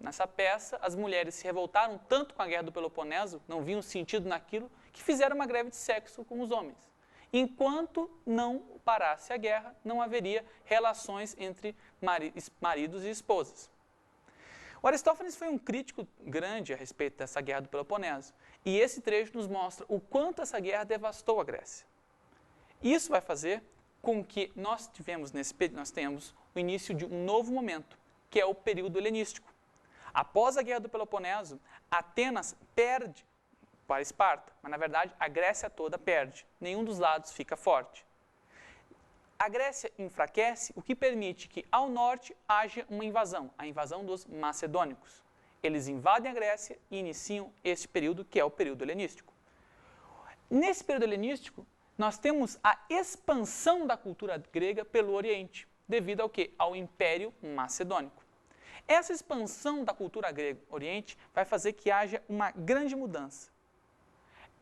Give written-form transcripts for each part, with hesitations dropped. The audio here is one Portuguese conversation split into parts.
nessa peça, as mulheres se revoltaram tanto com a Guerra do Peloponeso, não viam sentido naquilo, que fizeram uma greve de sexo com os homens. Enquanto não parasse a guerra, não haveria relações entre maridos e esposas. O Aristófanes foi um crítico grande a respeito dessa Guerra do Peloponeso, e esse trecho nos mostra o quanto essa guerra devastou a Grécia. Isso vai fazer com que nós tenhamos o início de um novo momento, que é o período helenístico. Após a Guerra do Peloponeso, Atenas perde para Esparta, mas na verdade a Grécia toda perde, nenhum dos lados fica forte. A Grécia enfraquece, o que permite que ao norte haja uma invasão, a invasão dos macedônicos. Eles invadem a Grécia e iniciam esse período que é o período helenístico. Nesse período helenístico, nós temos a expansão da cultura grega pelo Oriente, devido ao quê? Ao Império Macedônico. Essa expansão da cultura grega Oriente vai fazer que haja uma grande mudança.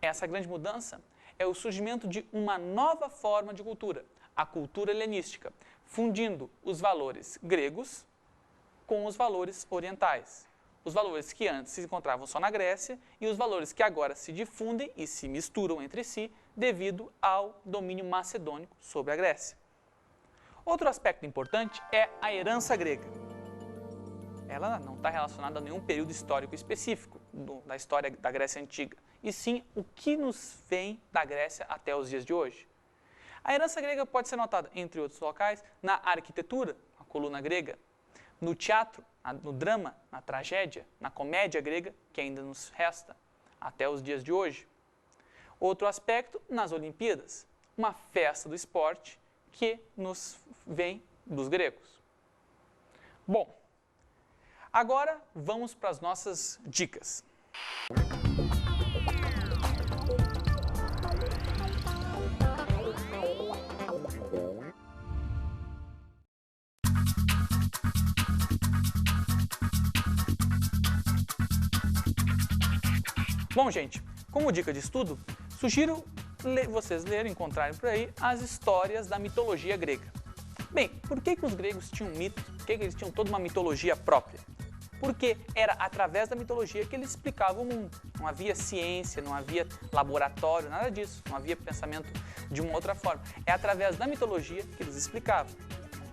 Essa grande mudança é o surgimento de uma nova forma de cultura, a cultura helenística, fundindo os valores gregos com os valores orientais. Os valores que antes se encontravam só na Grécia e os valores que agora se difundem e se misturam entre si devido ao domínio macedônico sobre a Grécia. Outro aspecto importante é a herança grega. Ela não está relacionada a nenhum período histórico específico da história da Grécia Antiga, e sim o que nos vem da Grécia até os dias de hoje. A herança grega pode ser notada, entre outros locais, na arquitetura, a coluna grega, no teatro, no drama, na tragédia, na comédia grega, que ainda nos resta até os dias de hoje. Outro aspecto, nas Olimpíadas, uma festa do esporte que nos vem dos gregos. Bom, agora vamos para as nossas dicas. Bom, gente, como dica de estudo, sugiro vocês lerem, encontrarem por aí as histórias da mitologia grega. Bem, por que os gregos tinham mitos? Por que eles tinham toda uma mitologia própria? Porque era através da mitologia que eles explicavam o mundo. Não havia ciência, não havia laboratório, nada disso. Não havia pensamento de uma outra forma. É através da mitologia que eles explicavam.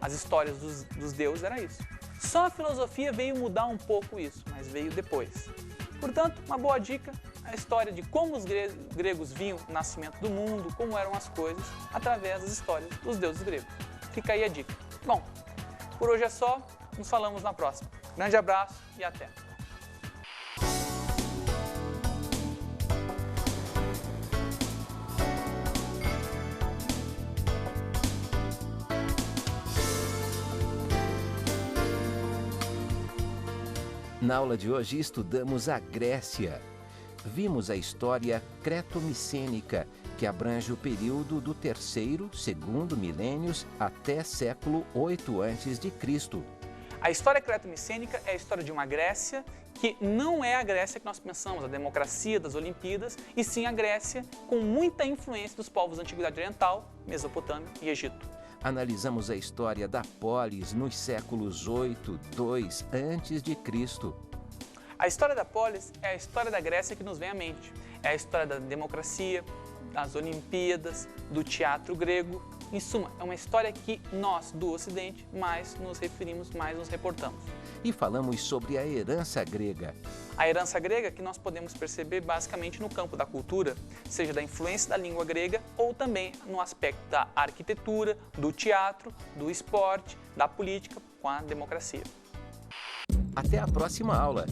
As histórias dos deuses era isso. Só a filosofia veio mudar um pouco isso, mas veio depois. Portanto, uma boa dica, a história de como os gregos viam o nascimento do mundo, como eram as coisas, através das histórias dos deuses gregos. Fica aí a dica. Bom, por hoje é só, nos falamos na próxima. Grande abraço e até! Na aula de hoje estudamos a Grécia. Vimos a história creto-micênica, que abrange o período do terceiro, segundo milênios até século 8 a.C. A história creto-micênica é a história de uma Grécia que não é a Grécia que nós pensamos, a democracia das Olimpíadas, e sim a Grécia com muita influência dos povos da Antiguidade Oriental, Mesopotâmia e Egito. Analisamos a história da polis nos séculos 8, 2 a.C. A história da polis é a história da Grécia que nos vem à mente. É a história da democracia, das Olimpíadas, do teatro grego. Em suma, é uma história que nós, do Ocidente, mais nos referimos, mais nos reportamos. E falamos sobre a herança grega. A herança grega que nós podemos perceber basicamente no campo da cultura, seja da influência da língua grega ou também no aspecto da arquitetura, do teatro, do esporte, da política com a democracia. Até a próxima aula!